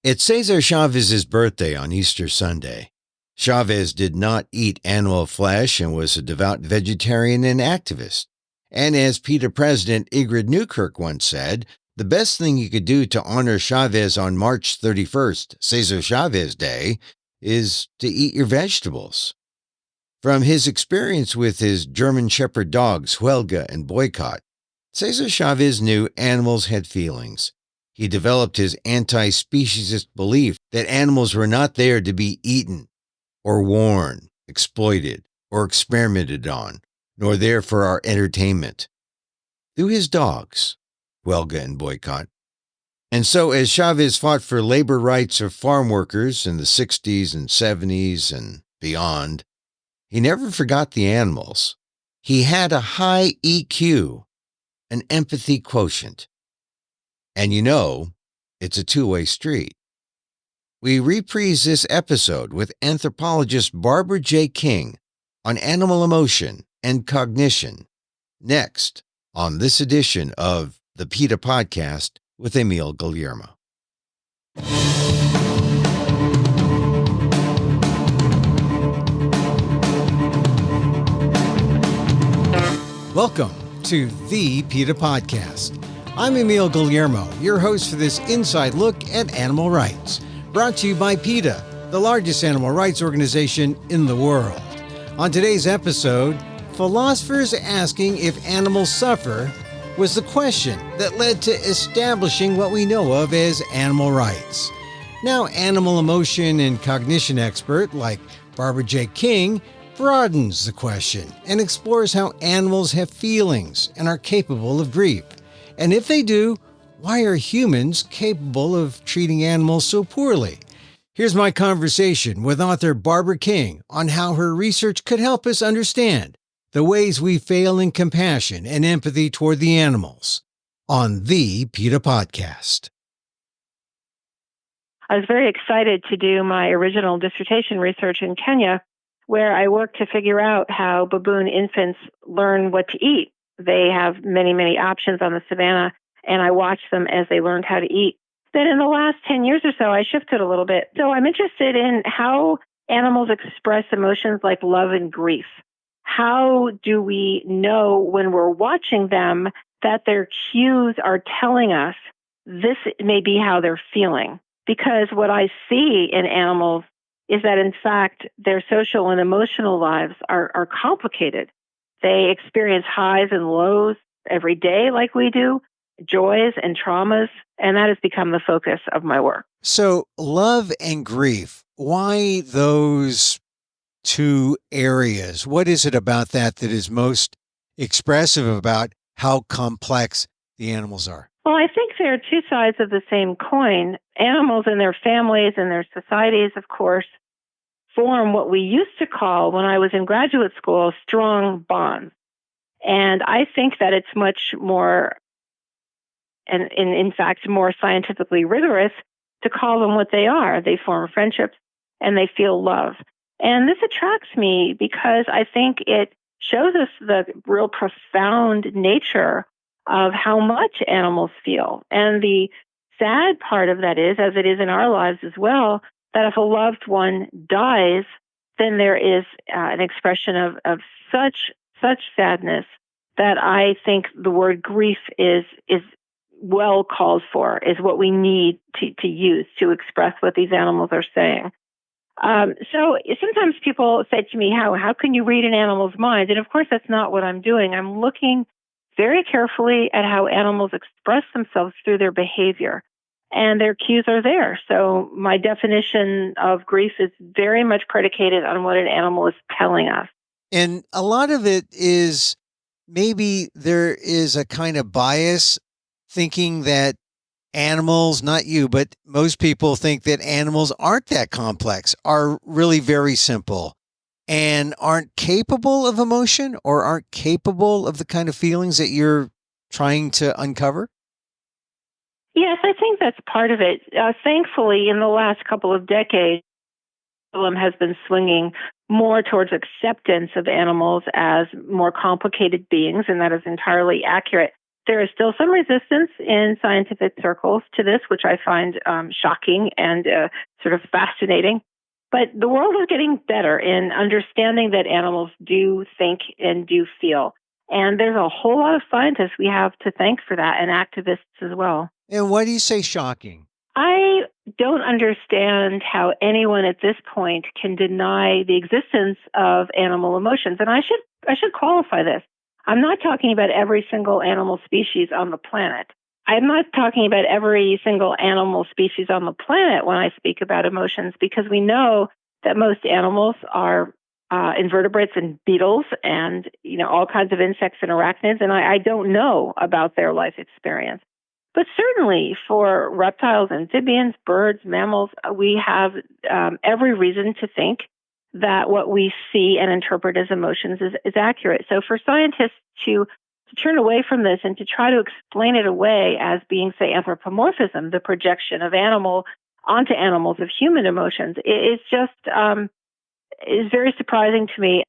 It's Cesar Chavez's birthday on Easter Sunday. Chavez did not eat animal flesh and was a devout vegetarian and activist. And as PETA President Ingrid Newkirk once said, the best thing you could do to honor Chavez on March 31st, Cesar Chavez Day, is to eat your vegetables. From his experience with his German Shepherd dogs, Huelga and Boycott, Cesar Chavez knew animals had feelings. He developed his anti-speciesist belief that animals were not there to be eaten or worn, exploited, or experimented on, nor there for our entertainment. Through his dogs, Huelga and Boycott. And so as Chavez fought for labor rights of farm workers in the 60s and 70s and beyond, he never forgot the animals. He had a high EQ, an empathy quotient. And it's a two-way street. We reprise this episode with anthropologist Barbara J. King on animal emotion and cognition, next on this edition of the PETA Podcast with Emil Guillermo. Welcome to the PETA Podcast. I'm Emil Guillermo, your host for this inside look at animal rights, brought to you by PETA, the largest animal rights organization in the world. On today's episode, philosophers asking if animals suffer was the question that led to establishing what we know of as animal rights. Now, animal emotion and cognition expert like Barbara J. King broadens the question and explores how animals have feelings and are capable of grief. And if they do, why are humans capable of treating animals so poorly? Here's my conversation with author Barbara King on how her research could help us understand the ways we fail in compassion and empathy toward the animals on the PETA Podcast. I was very excited to do my original dissertation research in Kenya, where I worked to figure out how baboon infants learn what to eat. They have many, many options on the savannah, and I watched them as they learned how to eat. Then in the last 10 years or so, I shifted a little bit. So I'm interested in how animals express emotions like love and grief. How do we know when we're watching them that their cues are telling us this may be how they're feeling? Because what I see in animals is that, in fact, their social and emotional lives are complicated. They experience highs and lows every day like we do, joys and traumas, and that has become the focus of my work. So love and grief, why those two areas? What is it about that is most expressive about how complex the animals are? Well, I think there are two sides of the same coin. Animals and their families and their societies, of course, form what we used to call, when I was in graduate school, strong bonds. And I think that it's much more, and in fact, more scientifically rigorous to call them what they are. They form friendships and they feel love. And this attracts me because I think it shows us the real profound nature of how much animals feel. And the sad part of that is, as it is in our lives as well, that if a loved one dies, then there is an expression of such sadness that I think the word grief is well called for, is what we need to use to express what these animals are saying. So sometimes people say to me, how can you read an animal's mind? And of course, that's not what I'm doing. I'm looking very carefully at how animals express themselves through their behavior. And their cues are there. So my definition of grief is very much predicated on what an animal is telling us. And a lot of it is maybe there is a kind of bias thinking that animals, not you, but most people think that animals aren't that complex, are really very simple and aren't capable of emotion or aren't capable of the kind of feelings that you're trying to uncover? Yes, I think that's part of it. Thankfully, in the last couple of decades, has been swinging more towards acceptance of animals as more complicated beings, and that is entirely accurate. There is still some resistance in scientific circles to this, which I find shocking and sort of fascinating. But the world is getting better in understanding that animals do think and do feel. And there's a whole lot of scientists we have to thank for that, and activists as well. And why do you say shocking? I don't understand how anyone at this point can deny the existence of animal emotions. And I should qualify this. I'm not talking about every single animal species on the planet. I'm not talking about every single animal species on the planet when I speak about emotions, because we know that most animals are invertebrates and beetles and all kinds of insects and arachnids, and I don't know about their life experience. But certainly for reptiles, amphibians, birds, mammals, we have every reason to think that what we see and interpret as emotions is accurate. So for scientists to turn away from this and to try to explain it away as being, say, anthropomorphism, the projection of animal onto animals of human emotions, is just is very surprising to me.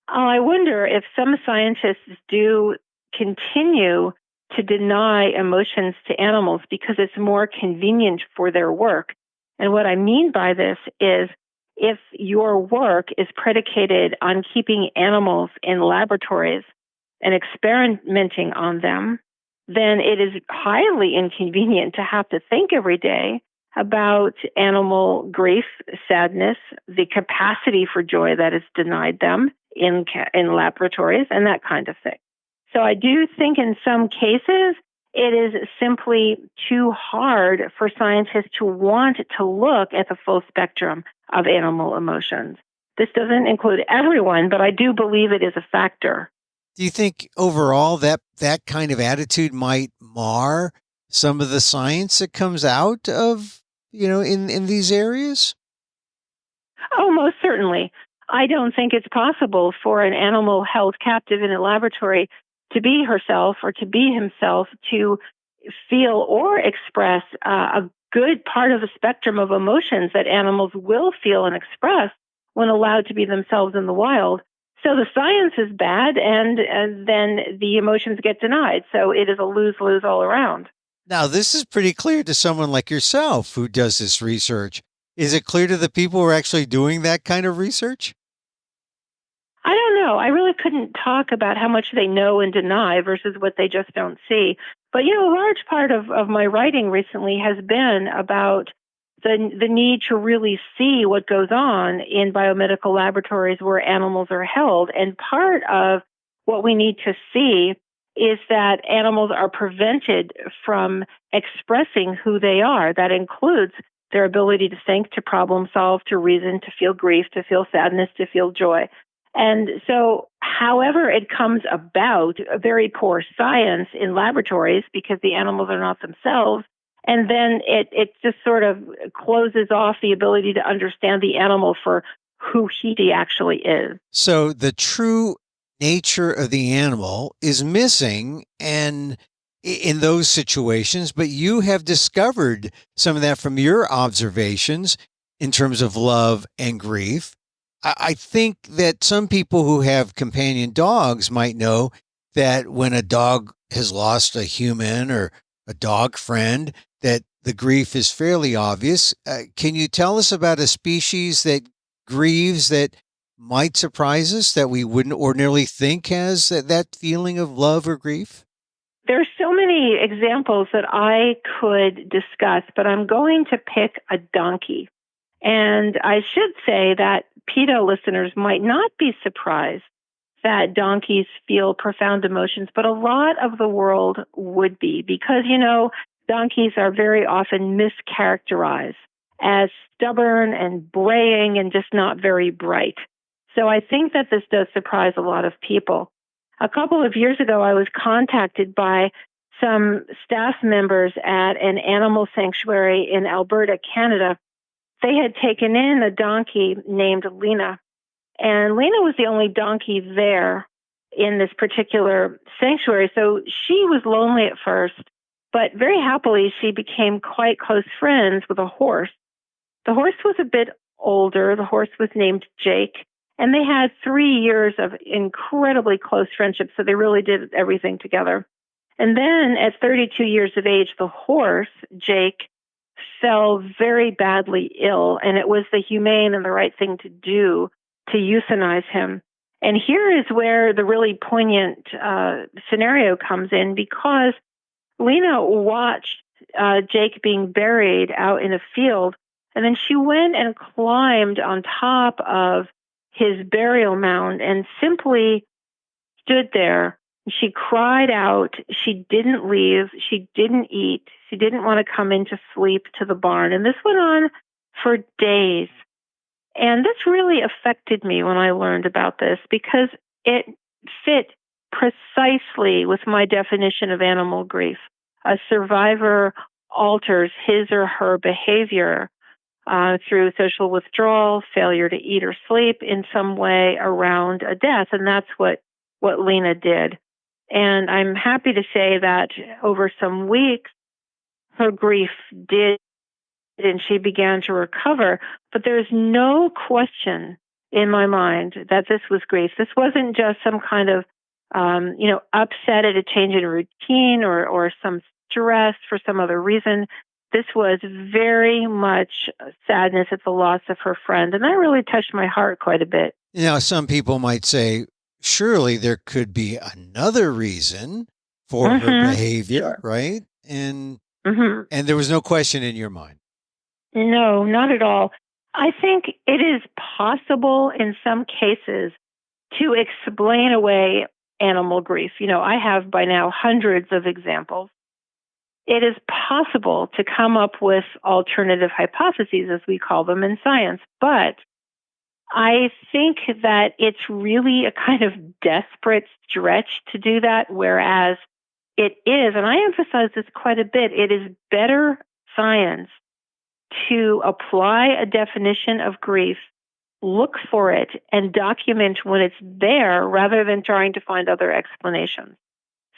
I wonder if some scientists do continue to deny emotions to animals because it's more convenient for their work. And what I mean by this is, if your work is predicated on keeping animals in laboratories and experimenting on them, then it is highly inconvenient to have to think every day about animal grief, sadness, the capacity for joy that is denied them in laboratories, and that kind of thing. So I do think in some cases it is simply too hard for scientists to want to look at the full spectrum of animal emotions. This doesn't include everyone, but I do believe it is a factor. Do you think overall that kind of attitude might mar some of the science that comes out of, in these areas? Oh, most certainly. I don't think it's possible for an animal held captive in a laboratory to be herself or to be himself to feel or express a good part of the spectrum of emotions that animals will feel and express when allowed to be themselves in the wild. So the science is bad, and then the emotions get denied. So it is a lose-lose all around. Now, this is pretty clear to someone like yourself who does this research. Is it clear to the people who are actually doing that kind of research? I don't know. I really couldn't talk about how much they know and deny versus what they just don't see. But, a large part of my writing recently has been about the need to really see what goes on in biomedical laboratories where animals are held. And part of what we need to see is that animals are prevented from expressing who they are. That includes their ability to think, to problem solve, to reason, to feel grief, to feel sadness, to feel joy. And so, however it comes about, a very poor science in laboratories because the animals are not themselves, and then it just sort of closes off the ability to understand the animal for who he actually is. So the true nature of the animal is missing and in those situations, but you have discovered some of that from your observations in terms of love and grief. I think that some people who have companion dogs might know that when a dog has lost a human or a dog friend, that the grief is fairly obvious. Can you tell us about a species that grieves that might surprise us, that we wouldn't ordinarily think has that feeling of love or grief? There are so many examples that I could discuss, but I'm going to pick a donkey. And I should say that PETA listeners might not be surprised that donkeys feel profound emotions, but a lot of the world would be because, donkeys are very often mischaracterized as stubborn and braying and just not very bright. So I think that this does surprise a lot of people. A couple of years ago, I was contacted by some staff members at an animal sanctuary in Alberta, Canada. They had taken in a donkey named Lena, and Lena was the only donkey there in this particular sanctuary. So she was lonely at first, but very happily she became quite close friends with a horse. The horse was a bit older. The horse was named Jake, and they had 3 years of incredibly close friendship, so they really did everything together. And then at 32 years of age, the horse, Jake, fell very badly ill, and it was the humane and the right thing to do to euthanize him. And here is where the really poignant scenario comes in, because Lena watched Jake being buried out in a field, and then she went and climbed on top of his burial mound and simply stood there. She cried out. She didn't leave. She didn't eat. She didn't want to come in to sleep to the barn. And this went on for days. And this really affected me when I learned about this, because it fit precisely with my definition of animal grief. A survivor alters his or her behavior through social withdrawal, failure to eat or sleep in some way around a death. And that's what Lena did. And I'm happy to say that over some weeks, her grief did, and she began to recover. But there's no question in my mind that this was grief. This wasn't just some kind of, upset at a change in routine or some stress for some other reason. This was very much sadness at the loss of her friend. And that really touched my heart quite a bit. Now, some people might say, surely there could be another reason for her behavior, right? And and there was no question in your mind. No, not at all. I think it is possible in some cases to explain away animal grief. I have by now hundreds of examples. It is possible to come up with alternative hypotheses, as we call them in science, but I think that it's really a kind of desperate stretch to do that, whereas it is, and I emphasize this quite a bit, it is better science to apply a definition of grief, look for it, and document when it's there rather than trying to find other explanations.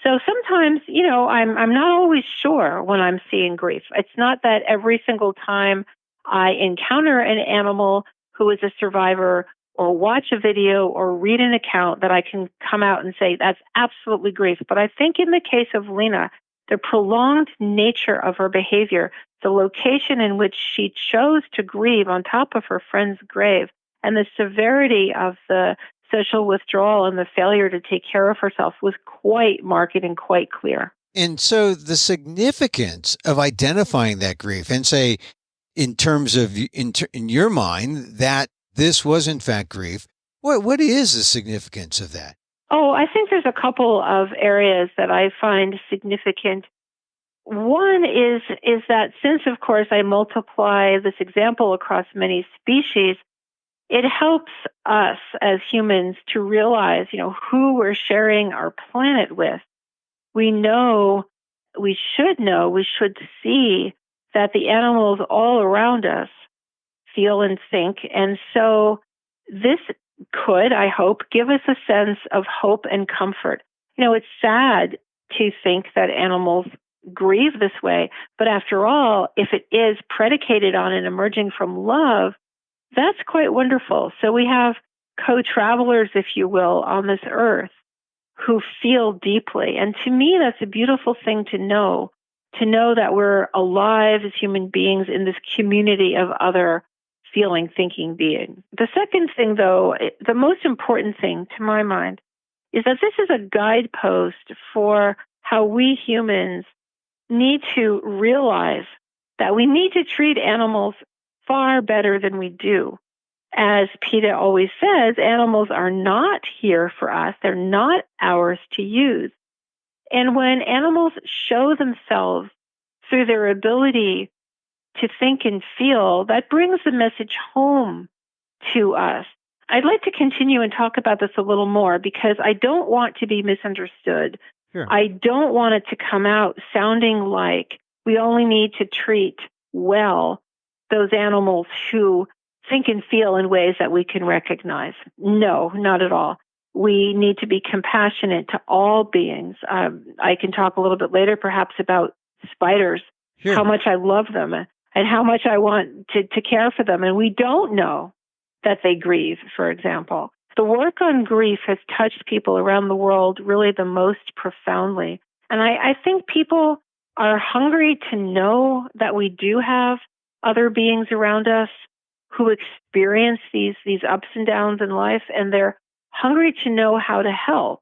So sometimes, I'm not always sure when I'm seeing grief. It's not that every single time I encounter an animal who is a survivor or watch a video or read an account that I can come out and say, that's absolutely grief. But I think in the case of Lena, the prolonged nature of her behavior, the location in which she chose to grieve on top of her friend's grave, and the severity of the social withdrawal and the failure to take care of herself was quite marked and quite clear. And so the significance of identifying that grief and say, in terms of, in your mind, that this was in fact grief, what is the significance of that? Oh, I think there's a couple of areas that I find significant. One is that since, of course, I multiply this example across many species, it helps us as humans to realize, who we're sharing our planet with. We should see that the animals all around us feel and think. And so this could, I hope, give us a sense of hope and comfort. It's sad to think that animals grieve this way, but after all, if it is predicated on and emerging from love, that's quite wonderful. So we have co-travelers, if you will, on this earth who feel deeply. And to me, that's a beautiful thing to know that we're alive as human beings in this community of other feeling, thinking beings. The second thing, though, the most important thing to my mind, is that this is a guidepost for how we humans need to realize that we need to treat animals far better than we do. As PETA always says, animals are not here for us. They're not ours to use. And when animals show themselves through their ability to think and feel, that brings the message home to us. I'd like to continue and talk about this a little more because I don't want to be misunderstood. Sure. I don't want it to come out sounding like we only need to treat well those animals who think and feel in ways that we can recognize. No, not at all. We need to be compassionate to all beings. I can talk a little bit later perhaps about spiders, Sure. how much I love them and how much I want to care for them. And we don't know that they grieve, for example. The work on grief has touched people around the world really the most profoundly. And I think people are hungry to know that we do have other beings around us who experience these ups and downs in life, and they're hungry to know how to help.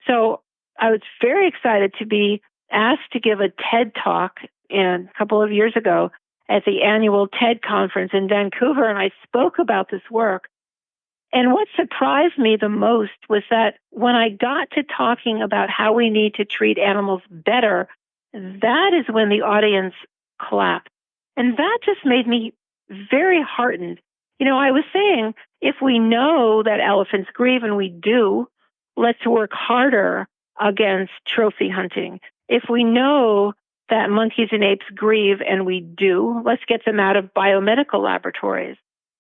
So I was very excited to be asked to give a TED talk a couple of years ago at the annual TED conference in Vancouver, and I spoke about this work. And what surprised me the most was that when I got to talking about how we need to treat animals better, that is when the audience clapped. And that just made me very heartened. I was saying, if we know that elephants grieve, and we do, let's work harder against trophy hunting. If we know that monkeys and apes grieve, and we do, let's get them out of biomedical laboratories.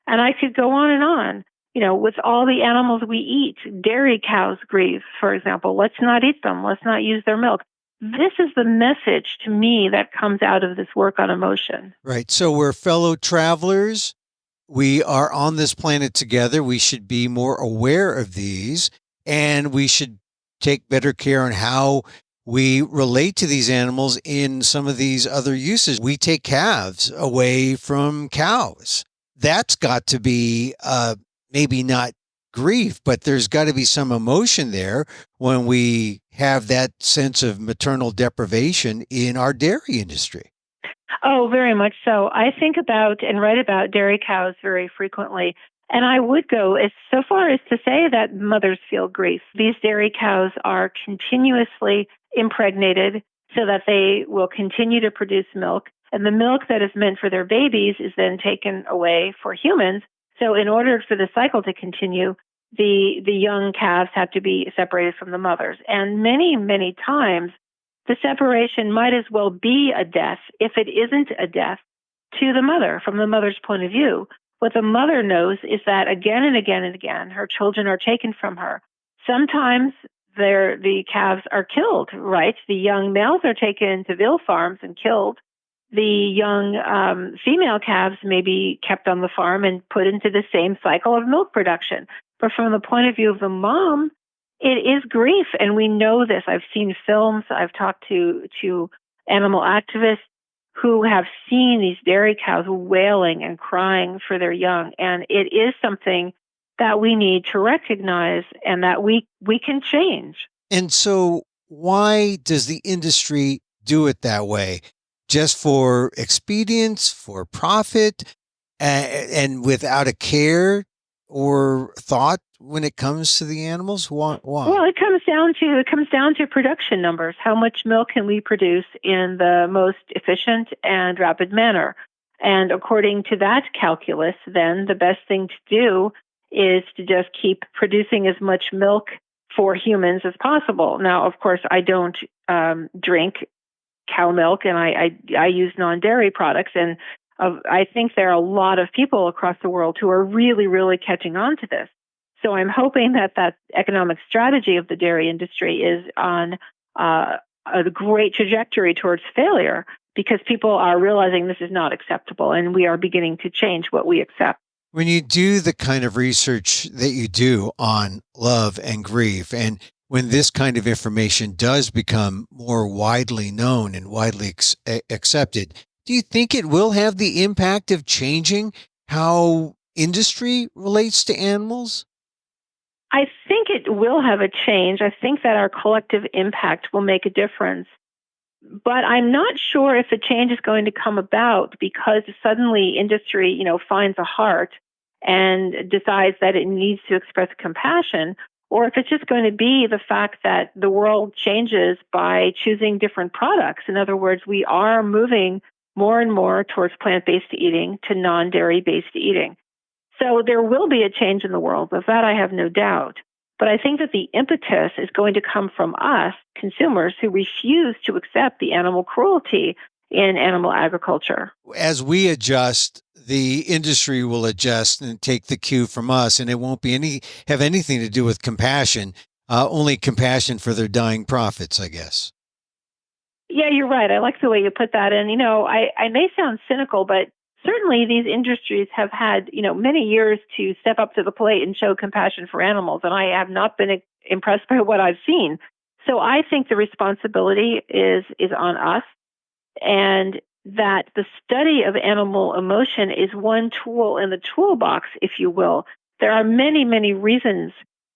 And I could go on and on. With all the animals we eat, dairy cows grieve, for example. Let's not eat them. Let's not use their milk. This is the message to me that comes out of this work on emotion. Right. So we're fellow travelers. We are on this planet together. We should be more aware of these, and we should take better care on how we relate to these animals in some of these other uses. We take calves away from cows. That's got to be maybe not grief, but there's got to be some emotion there when we have that sense of maternal deprivation in our dairy industry. Oh, very much so. I think about and write about dairy cows very frequently. And I would go so far as to say that mothers feel grief. These dairy cows are continuously impregnated so that they will continue to produce milk. And the milk that is meant for their babies is then taken away for humans. So in order for the cycle to continue, the young calves have to be separated from the mothers. And many, many times, the separation might as well be a death, if it isn't a death, to the mother, from the mother's point of view. What the mother knows is that again and again and again, her children are taken from her. Sometimes the calves are killed, right? The young males are taken to veal farms and killed. The young female calves may be kept on the farm and put into the same cycle of milk production. But from the point of view of the mom, it is grief, and we know this. I've seen films. I've talked to animal activists who have seen these dairy cows wailing and crying for their young, and it is something that we need to recognize and that we can change. And so why does the industry do it that way? Just for expedience, for profit, and without a care or thought when it comes to the animals? Why? Well, it comes down to production numbers. How much milk can we produce in the most efficient and rapid manner? And according to that calculus, then the best thing to do is to just keep producing as much milk for humans as possible. Now, of course, I don't drink cow milk, and I use non-dairy products, and I think there are a lot of people across the world who are really, really catching on to this. So I'm hoping that economic strategy of the dairy industry is on a great trajectory towards failure, because people are realizing this is not acceptable, and we are beginning to change what we accept. When you do the kind of research that you do on love and grief, and when this kind of information does become more widely known and widely accepted, do you think it will have the impact of changing how industry relates to animals? I think it will have a change. I think that our collective impact will make a difference. But I'm not sure if a change is going to come about because suddenly industry, finds a heart and decides that it needs to express compassion, or if it's just going to be the fact that the world changes by choosing different products. In other words, we are moving more and more towards plant-based eating to non-dairy-based eating. So there will be a change in the world. Of that, I have no doubt. But I think that the impetus is going to come from us, consumers, who refuse to accept the animal cruelty in animal agriculture. As we adjust, the industry will adjust and take the cue from us, and it won't be have anything to do with compassion, only compassion for their dying profits, I guess. Yeah, you're right. I like the way you put that. And, I may sound cynical, but certainly these industries have had, many years to step up to the plate and show compassion for animals. And I have not been impressed by what I've seen. So I think the responsibility is on us, and that the study of animal emotion is one tool in the toolbox, if you will. There are many, many reasons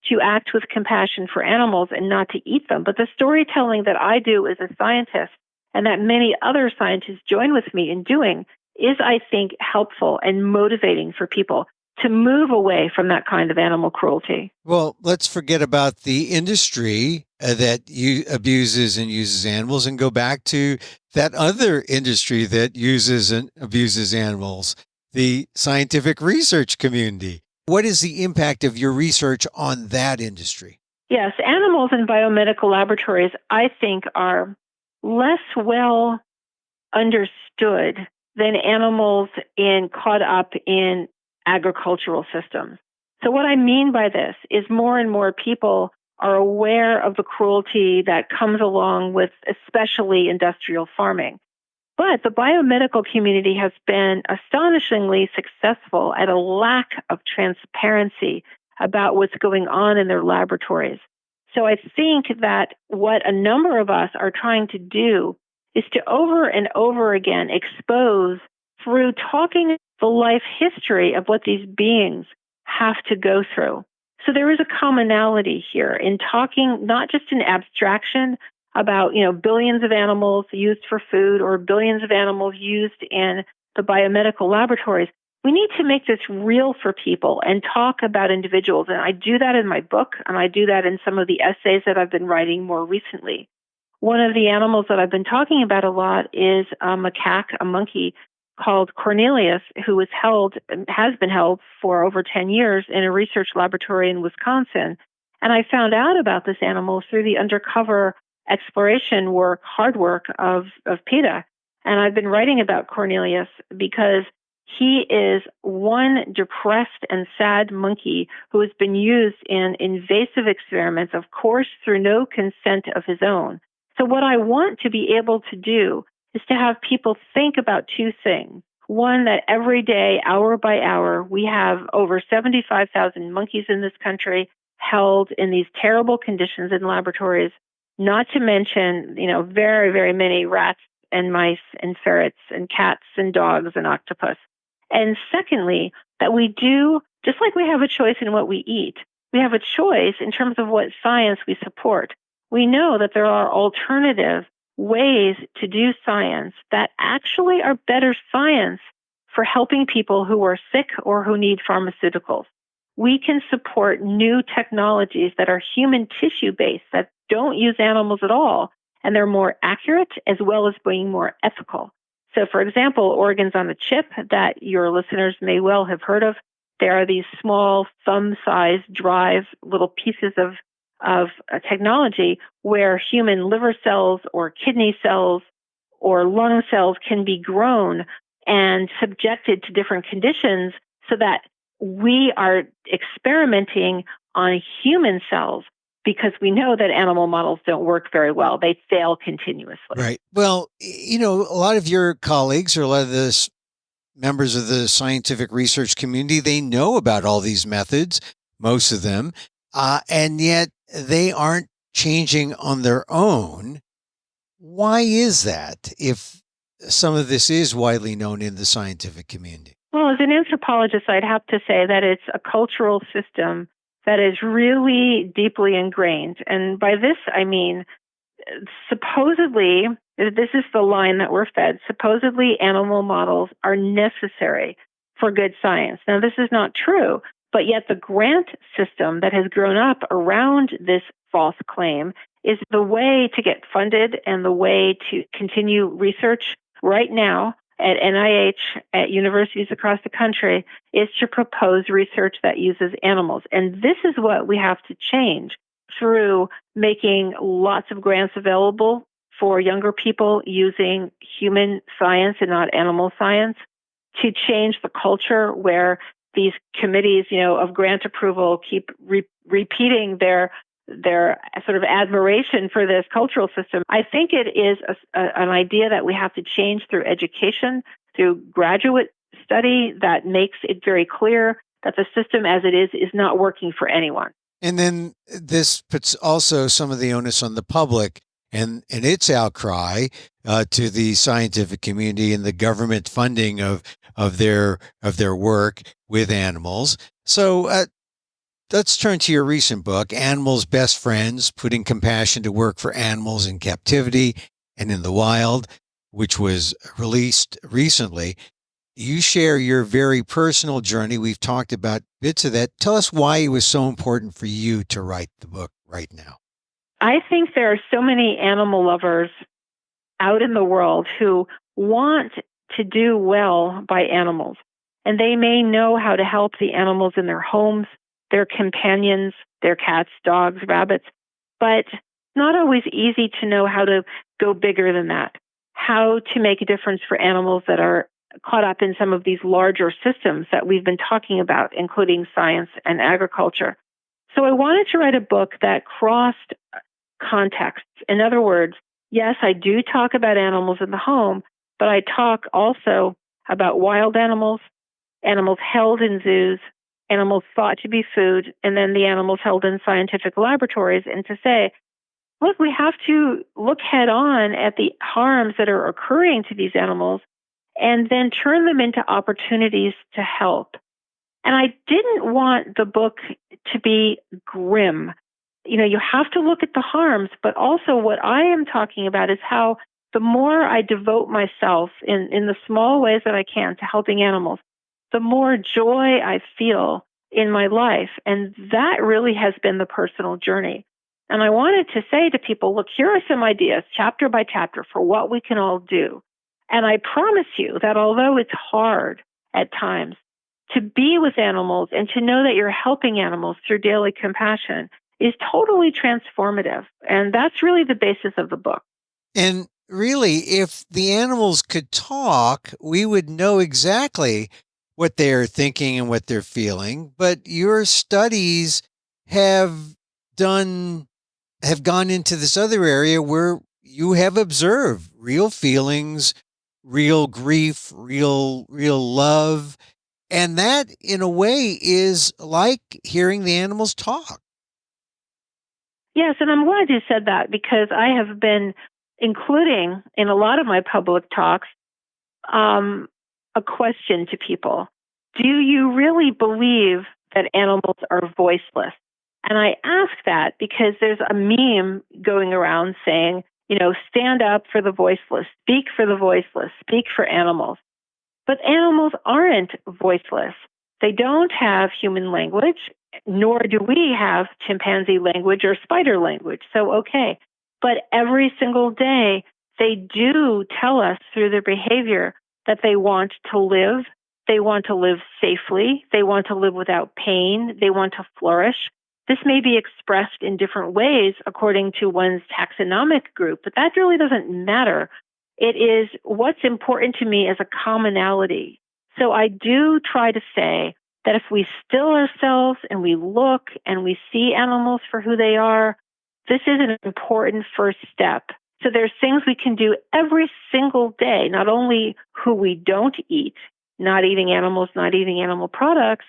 to act with compassion for animals and not to eat them. But the storytelling that I do as a scientist and that many other scientists join with me in doing is, I think, helpful and motivating for people to move away from that kind of animal cruelty. Well, let's forget about the industry that abuses and uses animals and go back to that other industry that uses and abuses animals, the scientific research community. What is the impact of your research on that industry? Yes, animals in biomedical laboratories, I think, are less well understood than animals caught up in agricultural systems. So what I mean by this is more and more people are aware of the cruelty that comes along with especially industrial farming. But the biomedical community has been astonishingly successful at a lack of transparency about what's going on in their laboratories. So I think that what a number of us are trying to do is to over and over again expose through talking the life history of what these beings have to go through. So there is a commonality here in talking not just in abstraction about, billions of animals used for food or billions of animals used in the biomedical laboratories. We need to make this real for people and talk about individuals. And I do that in my book, and I do that in some of the essays that I've been writing more recently. One of the animals that I've been talking about a lot is a monkey called Cornelius, who has been held for over 10 years in a research laboratory in Wisconsin. And I found out about this animal through the undercover exploration work, hard work of PETA. And I've been writing about Cornelius because he is one depressed and sad monkey who has been used in invasive experiments, of course, through no consent of his own. So what I want to be able to do is to have people think about two things. One, that every day, hour by hour, we have over 75,000 monkeys in this country held in these terrible conditions in laboratories, not to mention, very, very many rats and mice and ferrets and cats and dogs and octopus. And secondly, that we do, just like we have a choice in what we eat, we have a choice in terms of what science we support. We know that there are alternative ways to do science that actually are better science for helping people who are sick or who need pharmaceuticals. We can support new technologies that are human tissue-based, that don't use animals at all, and they're more accurate as well as being more ethical. So, for example, organs on a chip that your listeners may well have heard of, there are these small thumb-sized drive little pieces of technology where human liver cells or kidney cells or lung cells can be grown and subjected to different conditions so that we are experimenting on human cells, because we know that animal models don't work very well. They fail continuously. Right. Well, a lot of your colleagues or a lot of the members of the scientific research community, they know about all these methods, most of them, and yet they aren't changing on their own. Why is that, if some of this is widely known in the scientific community? Well, as an anthropologist, I'd have to say that it's a cultural system that is really deeply ingrained. And by this, I mean, supposedly, this is the line that we're fed, supposedly animal models are necessary for good science. Now, this is not true, but yet the grant system that has grown up around this false claim is the way to get funded and the way to continue research right now at NIH, at universities across the country, is to propose research that uses animals. And this is what we have to change through making lots of grants available for younger people using human science and not animal science, to change the culture where these committees, of grant approval keep repeating their sort of admiration for this cultural system. I think it is an idea that we have to change through education, through graduate study that makes it very clear that the system as it is not working for anyone. And then this puts also some of the onus on the public and its outcry to the scientific community and the government funding of their work with animals. So let's turn to your recent book, Animals' Best Friends, Putting Compassion to Work for Animals in Captivity and in the Wild, which was released recently. You share your very personal journey. We've talked about bits of that. Tell us why it was so important for you to write the book right now. I think there are so many animal lovers out in the world who want to do well by animals. And they may know how to help the animals in their homes, their companions, their cats, dogs, rabbits, but it's not always easy to know how to go bigger than that, how to make a difference for animals that are caught up in some of these larger systems that we've been talking about, including science and agriculture. So I wanted to write a book that crossed contexts. In other words, yes, I do talk about animals in the home, but I talk also about wild animals, animals held in zoos, animals thought to be food, and then the animals held in scientific laboratories. And to say, look, we have to look head on at the harms that are occurring to these animals and then turn them into opportunities to help. And I didn't want the book to be grim. You know, you have to look at the harms, but also what I am talking about is how the more I devote myself in the small ways that I can to helping animals, the more joy I feel in my life. And that really has been the personal journey. And I wanted to say to people, look, here are some ideas, chapter by chapter, for what we can all do. And I promise you that although it's hard at times to be with animals and to know that you're helping animals through daily compassion is totally transformative. And that's really the basis of the book. And really, if the animals could talk, we would know exactly what they're thinking and what they're feeling. But your studies have gone into this other area where you have observed real feelings, real grief, real love. And that, in a way, is like hearing the animals talk. Yes, and I'm glad you said that because I have been including in a lot of my public talks a question to people. Do you really believe that animals are voiceless? And I ask that because there's a meme going around saying, you know, stand up for the voiceless, speak for the voiceless, speak for animals. But animals aren't voiceless. They don't have human language, nor do we have chimpanzee language or spider language. So, okay. But every single day, they do tell us through their behavior that they want to live. They want to live safely. They want to live without pain. They want to flourish. This may be expressed in different ways according to one's taxonomic group, but that really doesn't matter. It is what's important to me as a commonality. So I do try to say that if we still ourselves and we look and we see animals for who they are, this is an important first step. So there's things we can do every single day, not only who we don't eat, not eating animals, not eating animal products,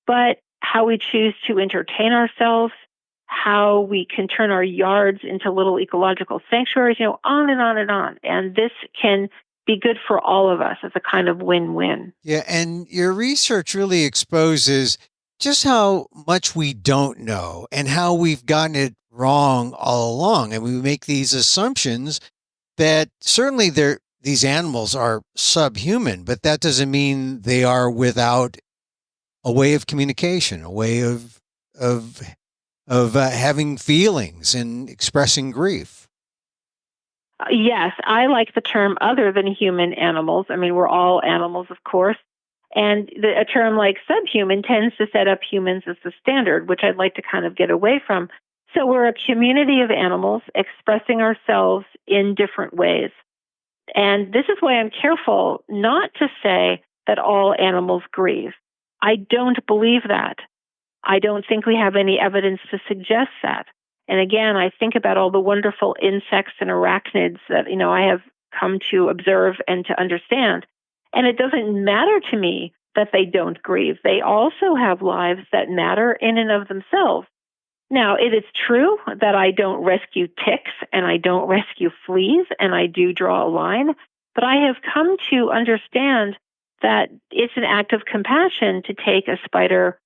but how we choose to entertain ourselves, how we can turn our yards into little ecological sanctuaries, you know, on and on and on. And this can be good for all of us as a kind of win-win. Yeah, and your research really exposes just how much we don't know and how we've gotten it wrong all along. And we make these assumptions that certainly these animals are subhuman, but that doesn't mean they are without a way of communication, a way of having feelings and expressing grief. Yes, I like the term other than human animals. I mean, we're all animals, of course. And a term like subhuman tends to set up humans as the standard, which I'd like to kind of get away from. So we're a community of animals expressing ourselves in different ways. And this is why I'm careful not to say that all animals grieve. I don't believe that. I don't think we have any evidence to suggest that. And again, I think about all the wonderful insects and arachnids that, you know, I have come to observe and to understand. And it doesn't matter to me that they don't grieve. They also have lives that matter in and of themselves. Now, it is true that I don't rescue ticks and I don't rescue fleas, and I do draw a line, but I have come to understand that it's an act of compassion to take a spider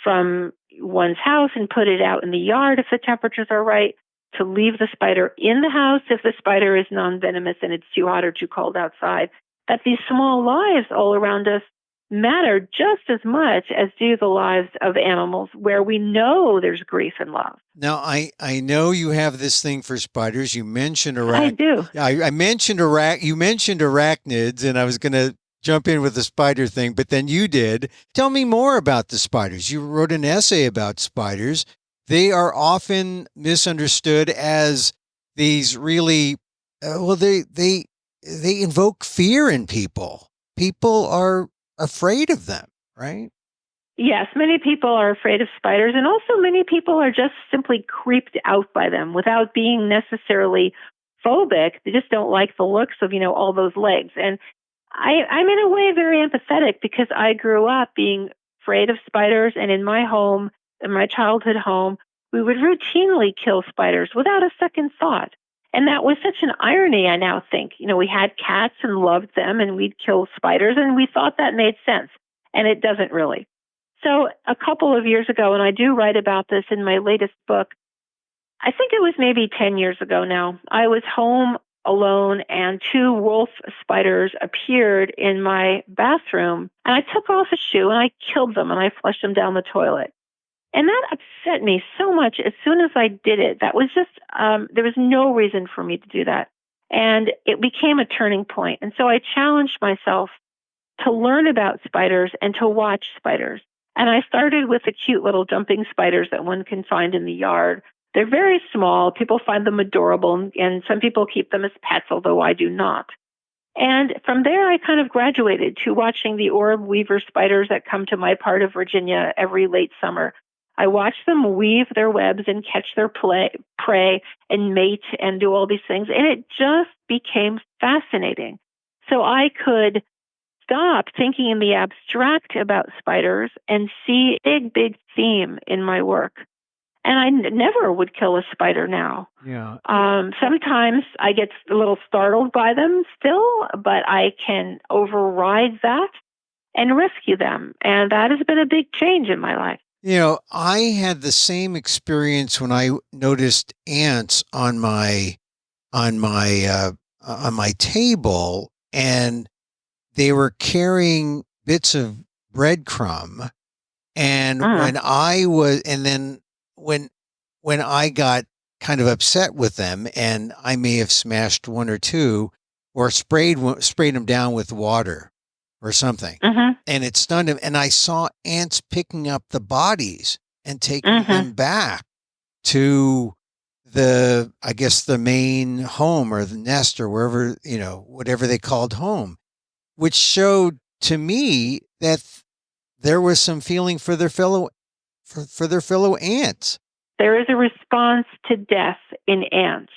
from one's house and put it out in the yard if the temperatures are right, to leave the spider in the house if the spider is non-venomous and it's too hot or too cold outside, that these small lives all around us matter just as much as do the lives of animals where we know there's grief and love. Now, I know you have this thing for spiders. You mentioned I do. I mentioned you mentioned arachnids, and I was going to jump in with the spider thing, but then you did. Tell me more about the spiders. You wrote an essay about spiders. They are often misunderstood as these really, they invoke fear in people. People are afraid of them, right? Yes, many people are afraid of spiders, and also many people are just simply creeped out by them without being necessarily phobic. They just don't like the looks of, all those legs. And I'm in a way very empathetic because I grew up being afraid of spiders, and in my home, in my childhood home, we would routinely kill spiders without a second thought. And that was such an irony, I now think. We had cats and loved them, and we'd kill spiders, and we thought that made sense, and it doesn't really. So a couple of years ago, and I do write about this in my latest book, I think it was maybe 10 years ago now, I was home alone and 2 wolf spiders appeared in my bathroom, and I took off a shoe and I killed them and I flushed them down the toilet. And that upset me so much as soon as I did it. That was just, there was no reason for me to do that. And it became a turning point. And so I challenged myself to learn about spiders and to watch spiders. And I started with the cute little jumping spiders that one can find in the yard. They're very small. People find them adorable, and some people keep them as pets, although I do not. And from there, I kind of graduated to watching the orb weaver spiders that come to my part of Virginia every late summer. I watch them weave their webs and catch their prey and mate and do all these things. And it just became fascinating. So I could stop thinking in the abstract about spiders and see a big theme in my work. And I never would kill a spider now. Yeah. Sometimes I get a little startled by them still, but I can override that and rescue them. And that has been a big change in my life. I had the same experience when I noticed ants on my table, and they were carrying bits of breadcrumb. And when I got kind of upset with them, and I may have smashed one or two, or sprayed them down with water or something, and it stunned him. And I saw ants picking up the bodies and taking them back to the main home or the nest or wherever, whatever they called home, which showed to me that there was some feeling for their fellow ants. There is a response to death in ants.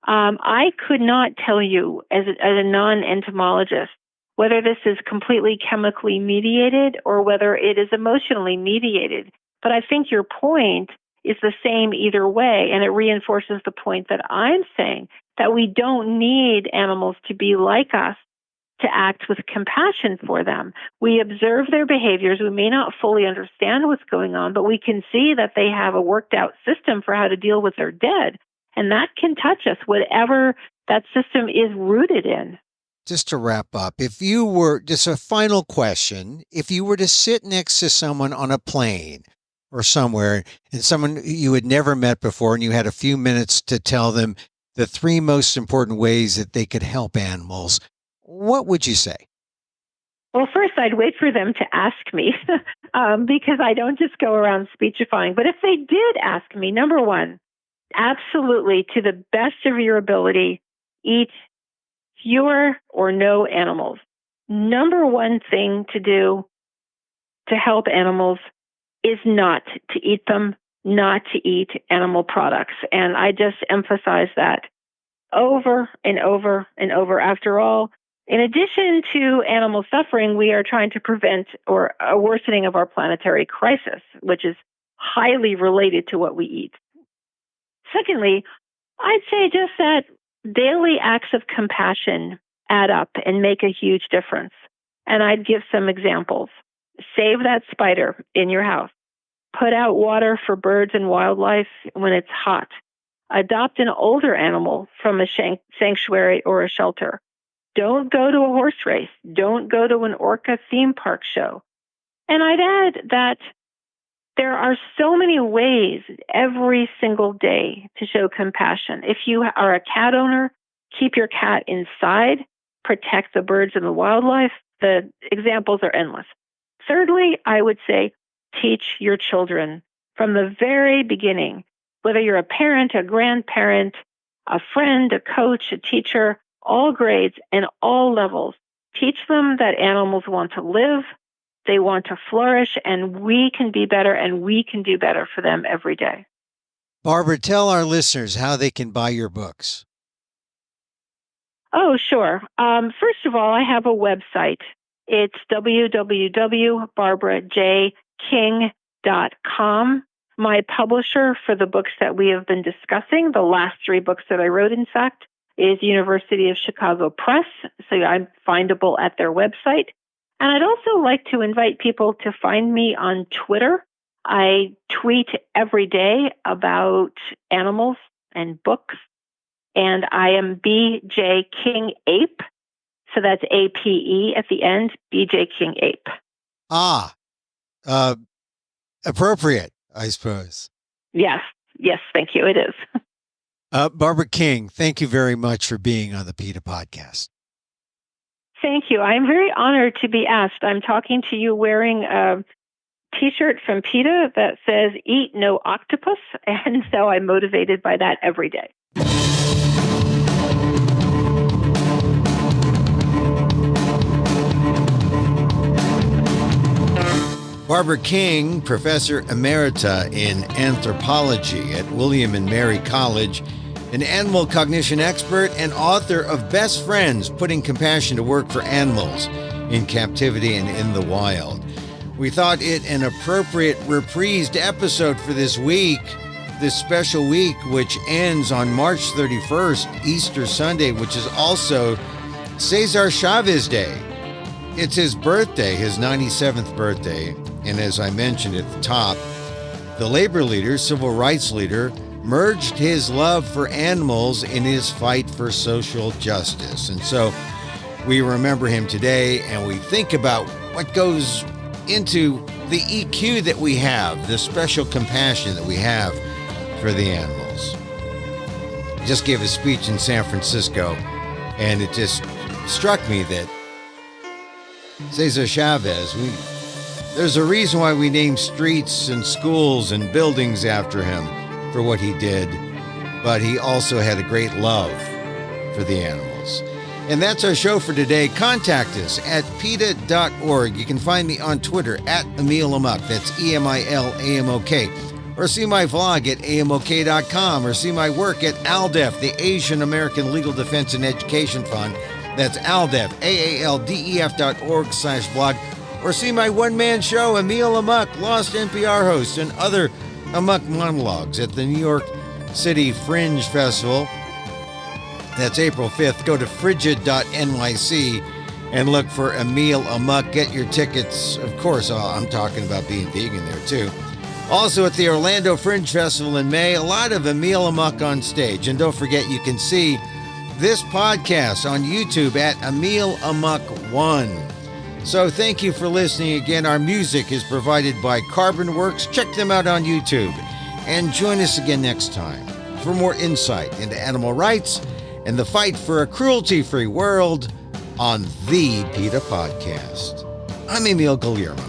I could not tell you as a non-entomologist whether this is completely chemically mediated or whether it is emotionally mediated. But I think your point is the same either way, and it reinforces the point that I'm saying, that we don't need animals to be like us to act with compassion for them. We observe their behaviors. We may not fully understand what's going on, but we can see that they have a worked out system for how to deal with their dead. And that can touch us, whatever that system is rooted in. Just to wrap up, just a final question, if you were to sit next to someone on a plane or somewhere, and someone you had never met before, and you had a few minutes to tell them the 3 most important ways that they could help animals, what would you say? Well, first, I'd wait for them to ask me because I don't just go around speechifying. But if they did ask me, number 1, absolutely, to the best of your ability, eat fewer or no animals. Number 1 thing to do to help animals is not to eat them, not to eat animal products. And I just emphasize that over and over and over. After all, in addition to animal suffering, we are trying to prevent a worsening of our planetary crisis, which is highly related to what we eat. Secondly, I'd say just that daily acts of compassion add up and make a huge difference. And I'd give some examples. Save that spider in your house. Put out water for birds and wildlife when it's hot. Adopt an older animal from a sanctuary or a shelter. Don't go to a horse race. Don't go to an orca theme park show. And I'd add that there are so many ways every single day to show compassion. If you are a cat owner, keep your cat inside, protect the birds and the wildlife. The examples are endless. Thirdly, I would say teach your children from the very beginning, whether you're a parent, a grandparent, a friend, a coach, a teacher, all grades and all levels. Teach them that animals want to live, they want to flourish, and we can be better and we can do better for them every day. Barbara, tell our listeners how they can buy your books. Oh, sure. First of all, I have a website. It's www.barbarajking.com. My publisher for the books that we have been discussing, the last 3 books that I wrote, in fact, is University of Chicago Press. So I'm findable at their website. And I'd also like to invite people to find me on Twitter. I tweet every day about animals and books. And I am BJ King Ape. So that's APE at the end, BJ King Ape. Appropriate, I suppose. Yes, thank you. It is. Barbara King, thank you very much for being on the PETA Podcast. Thank you. I'm very honored to be asked. I'm talking to you wearing a T-shirt from PETA that says, "Eat no octopus," and so I'm motivated by that every day. Barbara King, Professor Emerita in Anthropology at William and Mary College, an animal cognition expert and author of Best Friends, Putting Compassion to Work for Animals in Captivity and in the Wild. We thought it an appropriate reprised episode for this week, this special week, which ends on March 31st, Easter Sunday, which is also Cesar Chavez Day. It's his birthday, his 97th birthday. And as I mentioned at the top, the labor leader, civil rights leader, merged his love for animals in his fight for social justice. And so we remember him today and we think about what goes into the EQ that we have, the special compassion that we have for the animals. I just gave a speech in San Francisco and it just struck me that Cesar Chavez, there's a reason why we name streets and schools and buildings after him for what he did, but he also had a great love for the animals. And that's our show for today. Contact us at PETA.org. You can find me on Twitter at Emil Amok. That's EMILAMOK. Or see my vlog at AMOK.com. Or see my work at ALDEF, the Asian American Legal Defense and Education Fund. That's ALDEF, AALDEF.org/blog. Or see my one-man show, Emil Amok, Lost NPR host, and other Amok monologues at the New York City Fringe Festival. That's April 5th. Go to frigid.nyc and look for Emil Amok. Get your tickets. Of course, I'm talking about being vegan there, too. Also at the Orlando Fringe Festival in May, a lot of Emil Amok on stage. And don't forget, you can see this podcast on YouTube at Emil Amok 1. So thank you for listening again. Our music is provided by CarbonWorks. Check them out on YouTube. And join us again next time for more insight into animal rights and the fight for a cruelty-free world on the PETA Podcast. I'm Emil Guillermo.